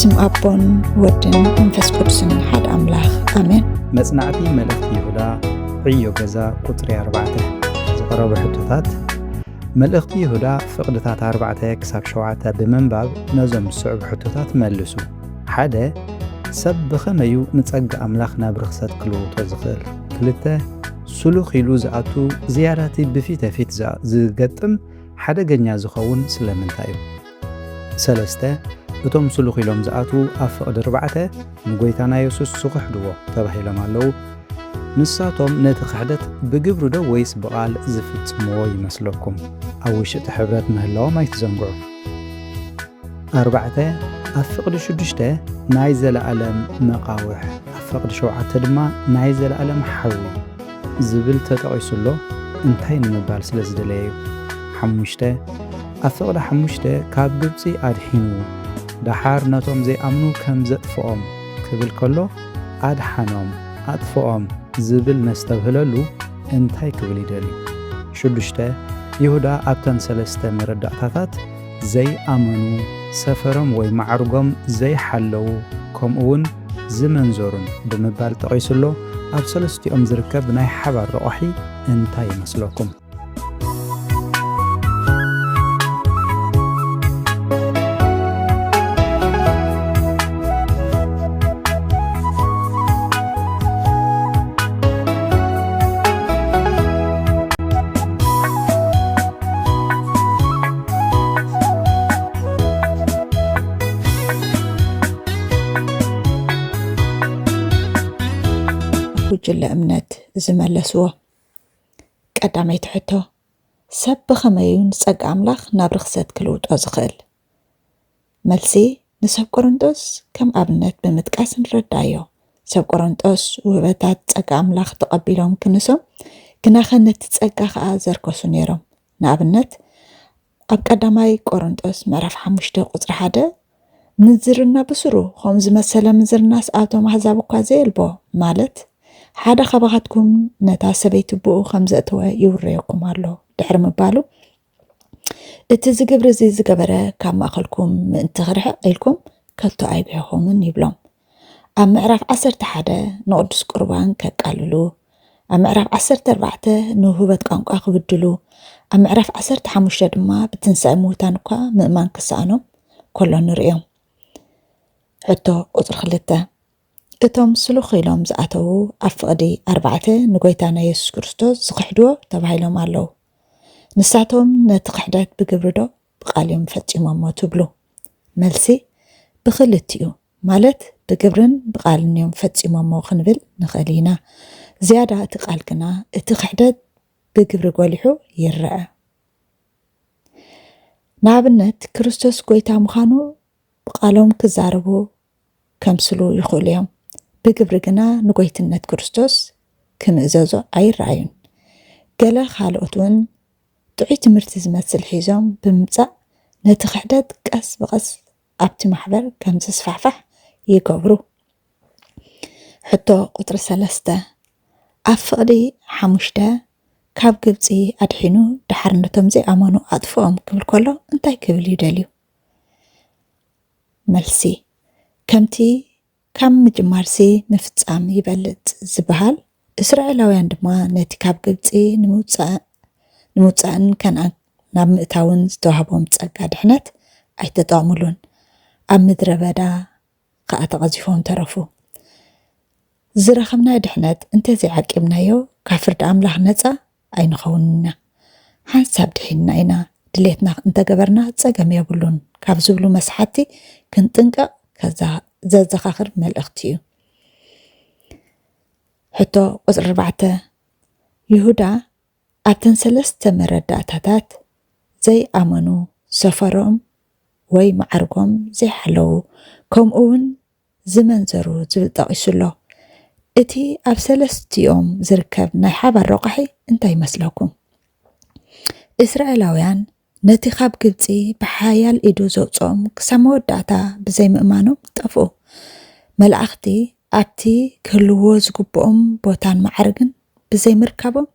بسم أبون ودن منفس قدسن حد أملاخ آمين. مصنعتي ملأخت يهودا عيو غزا قطري 4 زقرب حتوتات ملأخت يهودا فقدتات 4 كساب 7 بمنباب نزم صعب حتوتات ملسو حدا سب بخميو نصق أملاخنا برخصت كلوتو زخيل كلته سلوخ يلو زاتو زياراتي بفيت فيت زقطم حدا غنيا زخون سلمنتايو سلسته እቶም ስሉኽ ኢሎም ዝኣትዉ ኣብ ፍቕዲ 4 ንጎይታና ኢየሱስ ዝኽሕድዎ ተባሂሎም ኣለዉ ንሳቶም ነቲ ክሕደት ብግብሪ ዶ ወይስ ብቓል ዝፍጽምዎ ይመስለኩም ኣብ ውሽጢ ሕብረት ምህላዎም ኣይትዘንግዑ 4 ኣብ ፍቕዲ 6 ናይ ዘለኣለም መቓውሕ ኣብ ፍቕዲ 7 ድማ ናይ ዘለኣለም ሓዊ ዝብል ተጠቒሱሎ እንታይ ንምባል ስለ ዝደለየ እዩ 5 ኣብ ፍቕዲ 5 ካብ ግብፂ ኣድሒኑ دحار نتوم زي أمنو كم زطفهم كبل كله أدحنهم أطفهم زبل نستبهللو انتهي كبل يدلي شدشته يهودا أبتن سلسته مردعتات زي أمنو سفرهم ويمعرقهم زي حلو كم اون زمن زورن بمبال تقيسلو أبسلستي أمزركب ناي حبر رأحي انتهي مسلوكم جل أمنت زملسوا قدامي تحتو سب بخميون صق أملاخ نابرخصت كلوت أزخل ملسي نسب قرنطوس كم أبنت بمتقاس نردايو سب قرنطوس وبتات صق أملاخ تقبلهم كنسو كناخنت صق خا زركسو نيرم نابنت أب قدامي قرنطوس معرف 5 قطر 1 منزرنا بسرو خمز مسألة منزرناس آتو محزاب قازيلبو مالت حدا خبغتكم نتا سبيت بو خمزة يوريكم الله دحر مبالو اتزقبر زي زقبرة كما أخلكم انتغرح قيلكم كالتو عيبهم يبلوم أما عرف 11 نقدس قربان كقاللو أما عرف 14 نهوبت قانقا خبدلو أما عرف 15 دما بتنسى موتانكا مؤمان كسانو كله نرئيهم حتى قطر خلته እቶም ስሉኽ ኢሎም ዝኣተዉ ኣብ ፍቕዲ 4 ንጎይታና ኢየሱስ ክርስቶስ ዝኽሕድዎ ተባሂሎም ኣለዉ ንሳቶም ነቲ ክሕደት ብግብሪ ዶ ብቓልዮም ፈጺሞሞ ትብሉ መልሲ ብኽልቲኡ ማለት ብግብርን ብቓልን እዮም ፈጺሞሞ ክንብል ንኽእል ኢና ዝያዳ እቲ ቃል ግና እቲ ክሕደት ብግብሪ ጎሊሑ ይርአ ንኣብነት ክርስቶስ ጎይታ ምዃኑ ብቓሎም ክዛረቡ ከምስሉ ይኽእሉ እዮም بقبر جنا نقيتنت كريستوس كمئزازو أيرعين قال خالقتون تعيت مرتز مثل حيزهم بمتع نتخحدد قس بقس أبتي محبر كم تسفعفح يقبرو حتى قطر 3 أفقدي 5 كاب قبطي أدحينو دحرنتهم زي أمانو أطفهم كبل كله انتاي كبل يداليو ملسي كمتي كم مجمارسي مفتام يبلد زبهال إسرائيلاويان دما نتي كاب قبطي نموتسان كان ناب مئتاون زتوهبهم تساقا دحنت أي تطعملون أم مدربادا قاعت غزيفهم ترفو زرخمنا دحنت انت زي عاقبنا يو كافر دعملاح نتا أي نخوننا حانساب دحيننا إنا دليتنا انت قبرنا تساقام يابلون كابزولو مسحاتي كنتنقا كذا زخاخر ملأختيو حتى قصر 4 يهودا أبتن 3 مرداتات زي أمنو سفرهم وي معرقهم زي حلو كم اون زمن زرو زبل تقيسلو اتي أب 3 يوم زركب نايحاب الرقحي انتاي مسلوكم إسرائيلاويان نتي خاب قبطي بحايال إيدو زوصهم كسامو داتا بزي مؤمانو طفو ملأختي أبتي كلوو زقبهم بوتان معرقن بزي مركبهم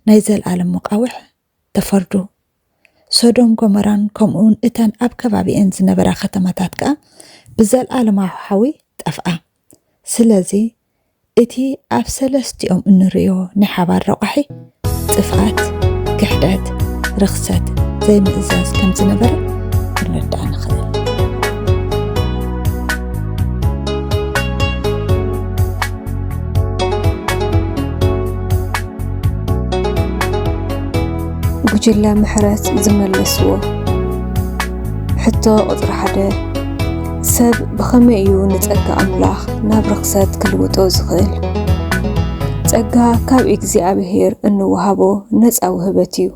نايزل عالم مقاوح تفردو سودوم غومران كمون اتان أب كبابي انز نبرا ختماتاتك ብዘለኣለማዊ ሓዊ ጠፍኣ። ስለዚ እቲ ኣብ ሰለስቲኦም እንሪኦ ናይ ሓባር ረቑሒ ጥፍኣት፣ ክሕደት፣ ርኽሰት ዘይምእዛዝ ከም ዝነበረ ክንርዳእ ንኽእል። ጉጅለ ምሕረት ዝመለስዎ ሕቶ ቁፅሪ 1 ሰብ ብኸመይ እዩ ንጸጋ ኣምላኽ ናብ ርኽሰት ክልውጦ ዝኽእል? ጸጋ ካብ እግዚኣብሔር እንወሃቦ ነፃ ውህበት እዩ።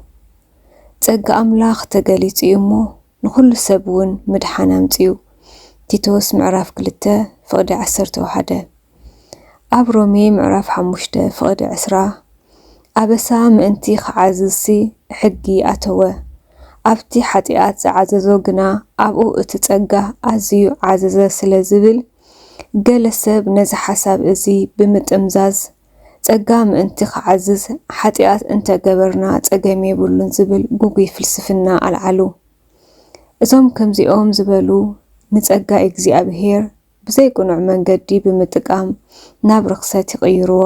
ጸጋ ኣምላኽ ተገሊጹ እዩ እሞ ንኹሉ ሰብ እውን ምድሓን ኣምፂኡ። ቲቶስ ምዕራፍ 2 ፍቕዲ 11 ኣብ ሮሜ ምዕራፍ 5 ፍቕዲ 20 ኣበሳ ምእንቲ ክዓዝሲ ሕጊ ኣተወ ኣብቲ ሓጢኣት ዝዓዘዞ ግና ኣብኡ እቲ ጸጋ ኣዝዩ ዓዘዘ ስለ ዝብል ገለ ሰብ ነዚ ሓሳብ እዚ ብምጥምዛዝ ጸጋ ምእንቲ ክዓዝዝ ሓጢኣት እንተገበርና ጸገም የብሉን ዝብል ጉጉይ ፍልስፍና ኣልዓሉ። እዞም ከምዚኦም ዝበሉ ንጸጋ እግዚኣብሔር ብዘይቁኑዕ መንገዲ ብምጥቃም ናብ ርኽሰት ይቕይርዎ።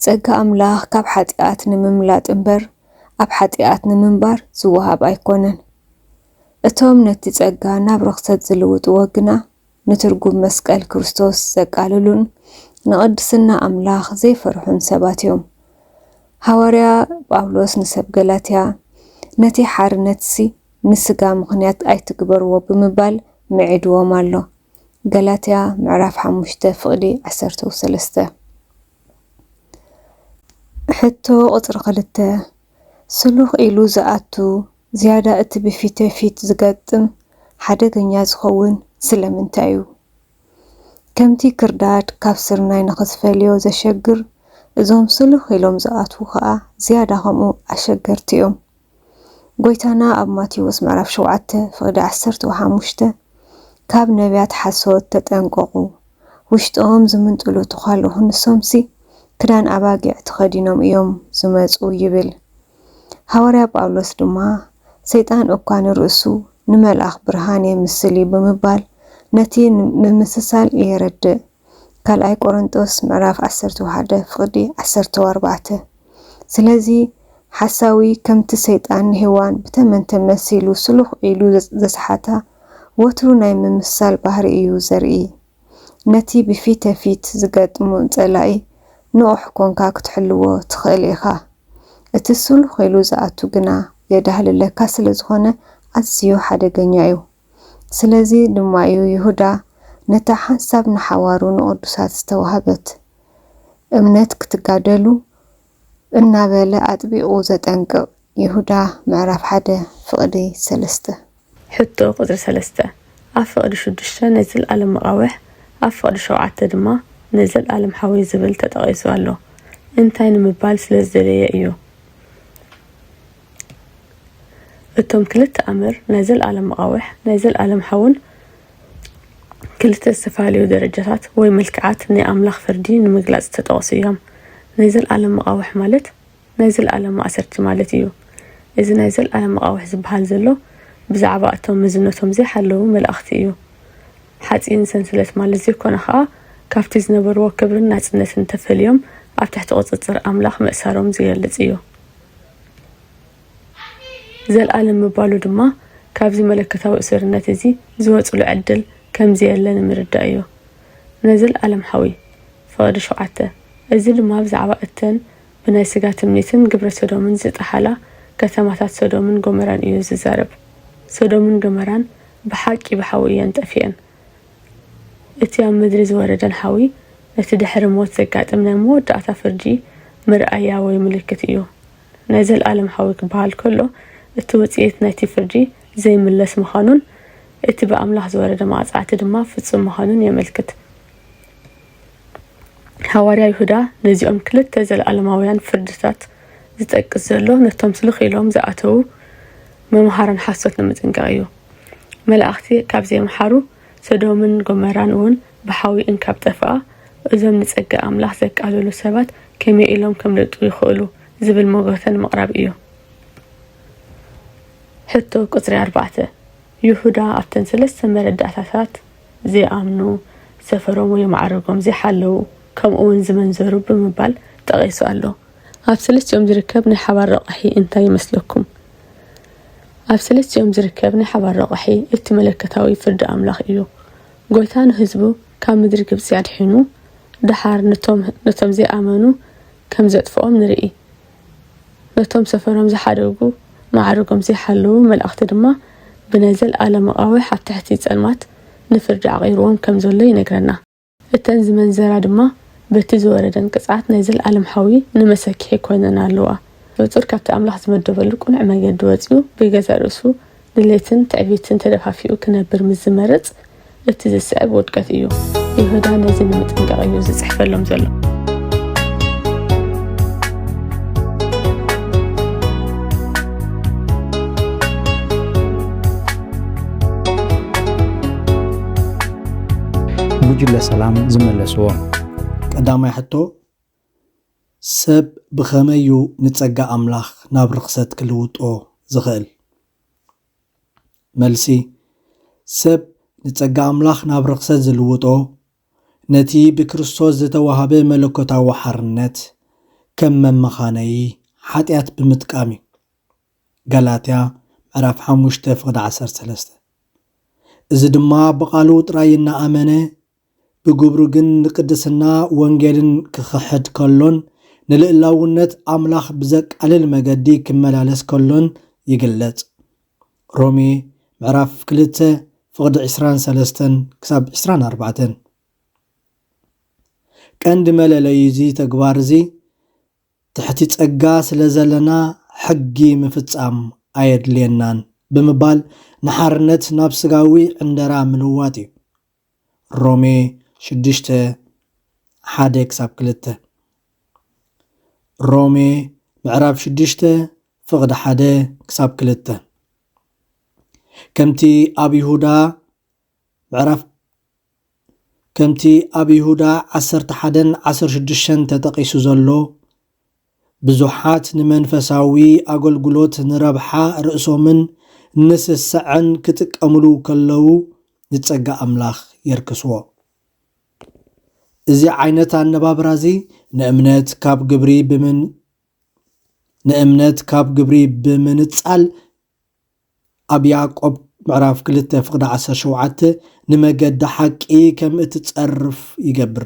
ጸጋ ኣምላኽ ካብ ሓጢኣት ንምምላጥ እምበር ኣብ ሓጢኣት ንምንባር ዝወሃብ ኣይኮነን። እቶም ነቲ ጸጋ ናብ ርኽሰት ዝልውጥዎ ግና ንትርጉም መስቀል ክርስቶስ ዘቃልሉን ንቅድስና ኣምላኽ ዘይፈርሑን ሰባት እዮም። ሐዋርያ ጳውሎስ ንሰብ ገላትያ ነቲ ሓርነትሲ ንስጋ ምኽንያት ኣይትግበርዎ ብምባል ምዒድዎም ኣሎ። ገላትያ ምዕራፍ 5 ፍቕዲ 13 ሕቶ ቁፅሪ 2 ስሉኽ ኢሉ ዝኣቱ ዝያዳ እቲ ብፊት ፊት ዝገጥም ሓደገኛ ዝኸውን ስለምንታይ እዩ? ከምቲ ክርዳድ ካብ ስርናይ ንኽትፈልዮ ዘሸግር እዞም ስሉኽ ኢሎም ዝኣትዉ ከዓ ዝያዳ ከምኡ ኣሸገርቲ እዮም። ጎይታና ኣብ ማቴዎስ ምዕራፍ 7 ፍቕዲ 15 ካብ ነቢያት ሓሶት ተጠንቀቑ፣ ውሽጦም ዝምንጥሉ ተኻልኡ ንሶምሲ ክዳን ኣባጊዕ ተኸዲኖም እዮም ዝመፁ ይብል። ሐዋርያ ጳውሎስ ድማ ሰይጣን እኳ ንርእሱ ንመልኣኽ ብርሃን የምስል ብምባል ነቲ ምምስሳል የረድእ። ካልኣይ ቆሮንጦስ ምዕራፍ 11 ፍቕዲ 14 ስለዚ ሓሳዊ ከምቲ ሰይጣን ንሄዋን ብተመንተ መሲሉ ስሉኽ ኢሉ ዘስሓታ ወትሩ ናይ ምምሳል ባህሪ እዩ ዘርኢ። ነቲ ብፊት ፊት ዝገጥሙ ጸላኢ ንቑሕ ኮንካ ክትሕልዎ ትኽእል ኢኻ። እቲ ስሉኽ ኢሉ ዝኣቱ ግና የዳህልለካ ስለ ዝኾነ ኣዝዩ ሓደገኛ እዩ። ስለዚ ድማ እዩ ይሁዳ ነታ ሓንሳብ ንሓዋሩ ንቅዱሳት ዝተዋሃበት እምነት ክትጋደሉ እናበለ ኣጥቢቑ ዘጠንቅቕ። ይሁዳ ምዕራፍ 1 ፍቕዲ 3 ሕቶ ቁፅሪ 3 ኣብ ፍቕዲ 6 ንዘለኣለም መቃውሕ ኣብ ፍቕዲ 7 ድማ ንዘለኣለም ሓዊ ዝብል ተጠቒሱ ኣሎ። እንታይ ንምባል ስለ ዝደለየ እዩ? እቶም ክልተ ኣምር ናይ ዘለኣለም መቃውሕ ናይ ዘለኣለም ሓውን ክልተ ዝተፈላለዩ ደረጃታት ወይ መልክዓት ናይ ኣምላኽ ፍርዲ ንምግላጽ ተጠቕሱ እዮም። ናይ ዘለኣለም መቃውሕ ማለት ናይ ዘለኣለም ማእሰርቲ ማለት እዩ። እዚ ናይ ዘለኣለም መቃውሕ ዝበሃል ዘሎ ብዛዕባ እቶም ምዝነቶም ዘይሓለዉ መላእኽቲ እዩ። ሓፂን ሰንሰለት ማለት ዘይኮነ ከዓ ካብቲ ዝነበርዎ ክብርን ናጽነትን ተፈልዮም ኣብ ትሕቲ ቁፅጽር ኣምላኽ ምእሳሮም ዝገልጽ እዩ። ዘለኣለም ምባሉ ድማ ካብዚ መለከታዊ እስርነት እዚ ዝወፅሉ ዕድል ከምዚ የለን ምርዳእ እዩ። ነዘለኣለም ሓዊ ፍቕዲ 7 እዚ ድማ ብዛዕባ እተን ብናይ ስጋ ትምኒትን ግብረ ሰዶምን ዝጠሓላ ከተማታት ሶዶምን ጎመራን እዩ ዝዛረብ። ሶዶምን ጎመራን ብሓቂ ብሓዊ እየን ጠፊአን። እቲ ኣብ ምድሪ ዝወረደን ሓዊ እቲ ድሕሪ ሞት ዘጋጥም ናይ መወዳእታ ፍርዲ ምርኣያ ወይ ምልክት እዩ። ናይ ዘለኣለም ሓዊ ክበሃል ከሎ እቲ ውፅኢት ናይቲ ፍርዲ ዘይምለስ ምዃኑን እቲ ብኣምላኽ ዝወረደ ማዕጻዕቲ ድማ ፍጹም ምዃኑን የመልክት። ሐዋርያ ይሁዳ ነዚኦም ክልተ ዘለኣለማውያን ፍርድታት ዝጠቅስ ዘሎ ነቶም ስሉኽ ኢሎም ዝኣተዉ መምሃራን ሓሶት ንምጥንቃቕ እዩ። መላእኽቲ ካብ ዘይመሓሩ ሶዶምን ጎመራን እውን ብሓዊ እንካብ ጠፍኣ እዞም ንጸጋ ኣምላኽ ዘቃልሉ ሰባት ከመይ ኢሎም ከምልጡ ይኽእሉ ዝብል ሞገተን ምቕራብ እዩ። ሕቶ ቁፅሪ 4 ይሁዳ ኣብተን 3 መረዳእታታት ዘይኣምኑ ሰፈሮም ወይ ማዕረጎም ዘይሓለዉ ከምኡውን ዝመንዘሩ ብምባል ጠቒሱ ኣሎ። ኣብ ሰለስቲኦም ዝርከብ ናይ ሓባር ረቕሒ እንታይ ይመስለኩም? ኣብ ሰለስቲኦም ዝርከብ ናይ ሓባር ረቕሒ እቲ መለከታዊ ፍርዲ ኣምላኽ እዩ። ጎይታ ንህዝቡ ካብ ምድሪ ግብፂ ኣድሒኑ ድሓር ነቶም ዘይኣመኑ ከም ዘጥፍኦም ንርኢ። ነቶም ሰፈሮም ዝሓደጉ ማዕረጎም ዘይሓለዉ መላእኽቲ ድማ ብነዘል ኣለመቃዊሕ ኣብ ትሕቲ ጸልማት ንፍርዲ ዓቂርዎም ከም ዘሎ ይነግረና። እተን ዝመንዘራ ድማ በቲ ዝወረደን ቅፅዓት ናይ ዘለኣለም ሓዊ ንመሰኪሒ ኮይነን ኣለዋ። ፍጡር ካብቲ ኣምላኽ ዝመደበሉ ቁኑዕ መንገዲ ወፂኡ ብገዛ ርእሱ ድሌትን ትዕቢትን ተደፋፊኡ ክነብር ምስ ዝመረፅ እቲ ዝስዕብ ውድቀት እዩ። ይሁዳ ነዚ ንምጥንቃቕ እዩ ዝፅሕፈሎም ዘሎ። ጉጅለ ሰላም ዝመለስዎ ቀዳማይ ሕቶ ሰብ ብኸመዩ ንጸጋ ኣምላኽ ናብ ርክሰት ክልውጦ ዝኽእል? መልሲ ሰብ ንጸጋ ኣምላኽ ናብ ርክሰት ዝልውጦ ነቲ ብክርስቶስ ዝተዋሃበ መለኮታዊ ሓርነት ከም መመኻነይ ሓጢኣት ብምጥቃም እዩ። ገላትያ ምዕራፍ 5:13 እዚ ድማ ብቓሉ ጥራይ እናኣመነ ብግብሩ ግን ንቅድስና ወንጌልን ክኽሕድ ከሎን ንልዕላውነት ኣምላኽ ብዘቃልል መገዲ ክመላለስ ከሎን ይግለጽ። ሮሜ ምዕራፍ 2:23-24 ቀንዲ መለለይ እዚ ተግባር እዚ ትሕቲ ጸጋ ስለ ዘለና ሕጊ ምፍጻም ኣየድልየናን ብምባል ንሓርነት ናብ ስጋዊ ዕንደራ ምልዋጥ እዩ። ሮሜ 6:1-2 ሮሜ ምዕራፍ 6:1-2 ከምቲ ኣብ ይሁዳ 11:16 ተጠቂሱ ዘሎ ብዙሓት ንመንፈሳዊ ኣገልግሎት ንረብሓ ርእሶምን ንስስዕን ክጥቀምሉ ከለዉ ንጸጋ ኣምላኽ የርክስዎ። እዚ ዓይነት ኣነባብራ እዚ ንእምነት ካብ ግብሪ ብምንጻል ኣብ ያዕቆብ ምዕራፍ 2:17 ንመገዲ ሓቂ ከም እትጸርፍ ይገብር።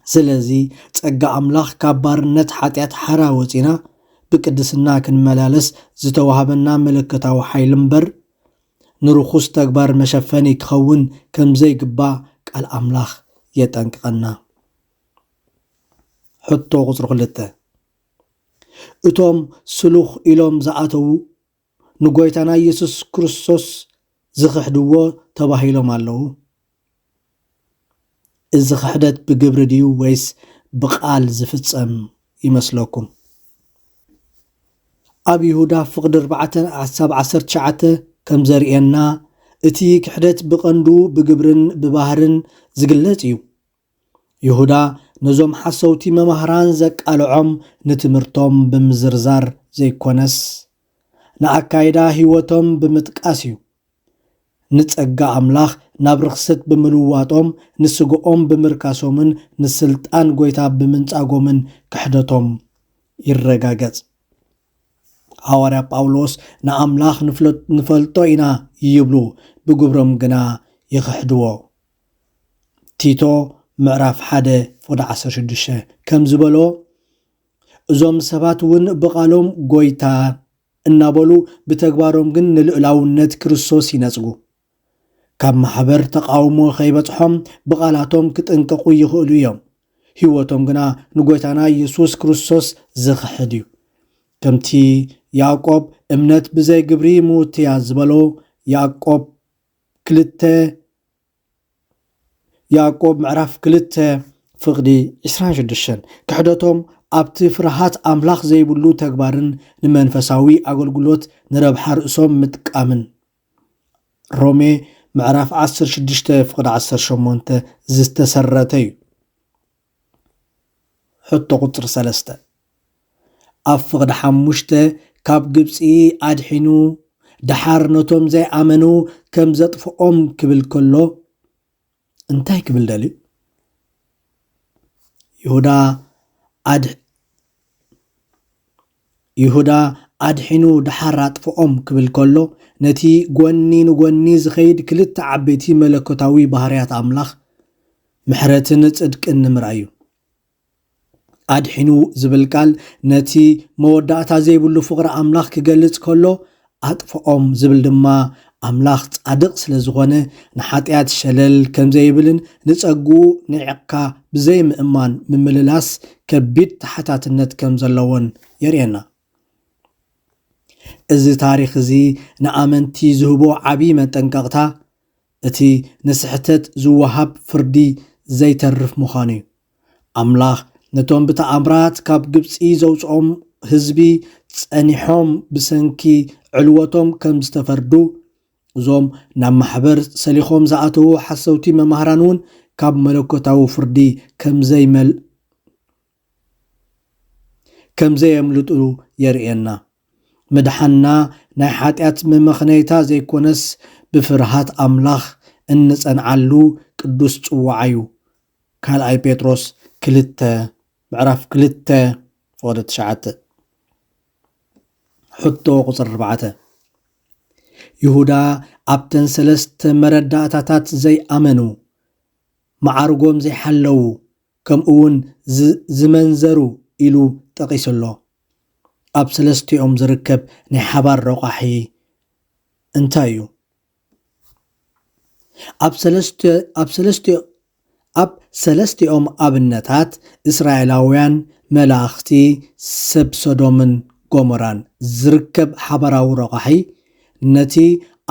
ስለዚ ጸጋ ኣምላኽ ካብ ባርነት ሓጢኣት ሓራ ወፂና ብቅድስና ክንመላለስ ዝተዋሃበና መለከታዊ ሓይሊ እምበር ንርኩስ ተግባር መሸፈኒ ክኸውን ከም ዘይግባእ ቃል ኣምላኽ የጠንቅቐና። ሕቶ ቁፅሪ 2 እቶም ስሉኽ ኢሎም ዝኣተዉ ንጎይታና ኢየሱስ ክርስቶስ ዝኽሕድዎ ተባሂሎም ኣለዉ። እዚ ክሕደት ብግብሪ ድዩ ወይስ ብቃል ዝፍጸም ይመስለኩም? ኣብ ይሁዳ ፍቅዲ 4:19 ከም ዘርእየና እቲ ክሕደት ብቐንዱ ብግብርን ብባህርን ዝግለጽ እዩ። ይሁዳ ነዞም ሓሰውቲ መማህራን ዘቃልዖም ንትምህርቶም ብምዝርዛር ዘይኮነስ ንኣካይዳ ህይወቶም ብምጥቃስ እዩ። ንጸጋ ኣምላኽ ናብ ርክሰት ብምልዋጦም ንስግኦም ብምርካሶምን ንስልጣን ጎይታ ብምንጻጎምን ክሕደቶም ይረጋገጽ። ሐዋርያ ጳውሎስ ንኣምላኽ ንፈልጦ ኢና ይብሉ ብግብሮም ግና ይኽሕድዎ። ቲቶ ምዕራፍ 1:16 ከም ዝበሎ እዞም ሰባት እውን ብቃሎም ጎይታ እናበሉ ብተግባሮም ግን ንልዕላውነት ክርስቶስ ይነጽጉ። ካብ ማሕበር ተቃውሞ ከይበጽሖም ብቃላቶም ክጥንቀቁ ይኽእሉ እዮም። ህይወቶም ግና ንጎይታና ኢየሱስ ክርስቶስ ዝኽሕድ እዩ። ከምቲ ያዕቆብ እምነት ብዘይ ግብሪ ምውትያ ዝበሎ ያዕቆብ ምዕራፍ 2:26 ክሕደቶም ኣብቲ ፍርሃት ኣምላኽ ዘይብሉ ተግባርን ንመንፈሳዊ ኣገልግሎት ንረብሓ ርእሶም ምጥቃምን። ሮሜ ምዕራፍ 16:18 ዝተሰረተ እዩ። ሕቶ ቁፅሪ 3 ኣብ ፍቅዲ 5 ካብ ግብፂ ኣድሒኑ ድሓር ነቶም ዘይኣመኑ ከም ዘጥፍኦም ክብል ከሎ እንታይ ክብል ደልዩ ይሁዳ ኣድሒኑ ድሓር ኣጥፍኦም ክብል ከሎ ነቲ ጎኒ ንጎኒ ዝኸይድ ክልተ ዓበይቲ መለኮታዊ ባህርያት ኣምላኽ ምሕረትን ጽድቅን ንምርኣዩ ኣድሒኑ ዝብል ቃል ነቲ መወዳእታ ዘይብሉ ፍቕሪ ኣምላኽ ክገልጽ ከሎ ኣጥፍኦም ዝብል ድማ ኣምላኽ ጻድቕ ስለ ዝኾነ ንሓጢኣት ሸለል ከም ዘይብልን ንጸጉኡ ንዕቕካ ብዘይ ምእማን ምምልላስ ከቢድ ተሓታትነት ከም ዘለዎን የርእየና እዚ ታሪኽ እዚ ንኣመንቲ ዝህቦ ዓብዪ መጠንቀቕታ እቲ ንስሕተት ዝወሃብ ፍርዲ ዘይተርፍ ምዃኑ እዩ ኣምላኽ ነቶም ብተኣምራት ካብ ግብፂ ዘውፅኦም ህዝቢ ጸኒሖም ብሰንኪ ዕልወቶም ከም ዝተፈርዱ እዞም ናብ ማሕበር ሰሊኾም ዝኣተዉ ሓሰውቲ መማህራን እውን ካብ መለኮታዊ ፍርዲ ከም ዘየምልጡ የርእየና መድሓና ናይ ሓጢኣት መመኽነይታ ዘይኮነስ ብፍርሃት ኣምላኽ እንጸንዓሉ ቅዱስ ጽዋዓዩ ካልኣይ ጴጥሮስ 2 ምዕራፍ 2 ፍቕዲ 9 ሕቶ ቁፅሪ 4 ይሁዳ ኣብተን ሰለስተ መረዳእታታት ዘይኣመኑ ማዓርጎም ዘይሓለዉ ከምኡውን ዝመንዘሩ ኢሉ ጠቒሱሎ ኣብ ሰለስቲኦም ዝርከብ ናይ ሓባር ረቋሒ እንታይ እዩ ኣብ ሰለስቲኦም ኣብነታት እስራኤላውያን መላእኽቲ ሰብ ሶዶምን ጎሞራን ዝርከብ ሓባራዊ ረቋሒ ነቲ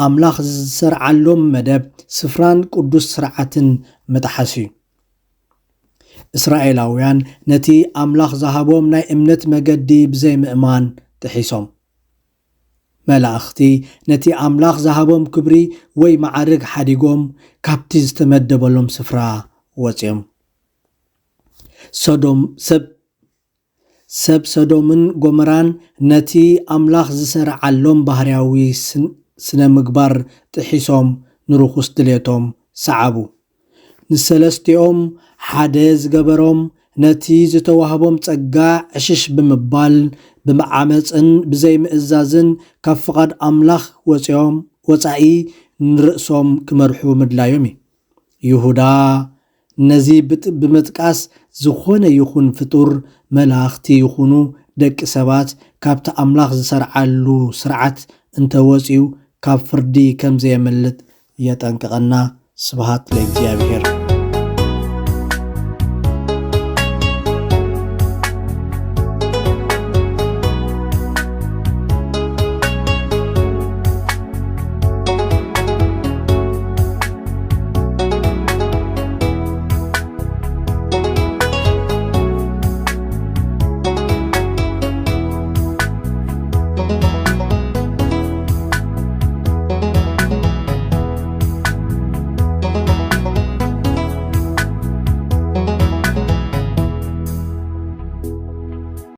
ኣምላኽ ዝሰርዓሎም መደብ ስፍራን ቅዱስ ስርዓትን መጥሓሲ እዩ እስራኤላውያን ነቲ ኣምላኽ ዝሃቦም ናይ እምነት መገዲ ብዘይ ምእማን ጥሒሶም መላእኽቲ ነቲ ኣምላኽ ዝሃቦም ክብሪ ወይ ማዕርግ ሓዲጎም ካብቲ ዝተመደበሎም ስፍራ ወፂኦም ሰብ ሶዶምን ጎሞራን ነቲ ኣምላኽ ዝሰርዓሎም ባህርያዊ ስነ ምግባር ጥሒሶም ንርኩስ ድሌቶም ሰዓቡ ንሰለስቲኦም ሓደ ዝገበሮም ነቲ ዝተዋህቦም ጸጋ ዕሽሽ ብምባል ብመዓመፅን ብዘይ ምእዛዝን ካብ ፍቓድ ኣምላኽ ወፃኢ ንርእሶም ክመርሑ ምድላዮም ይሁዳ ነዚ ብምጥቃስ ዝኾነ ይኹን ፍጡር መላእኽቲ ይኹኑ ደቂ ሰባት ካብቲ ኣምላኽ ዝሰርዓሉ ስርዓት እንተወፂኡ ካብ ፍርዲ ከም ዘየመልጥ የጠንቅቐና ስብሃት ለእግዚአብሔር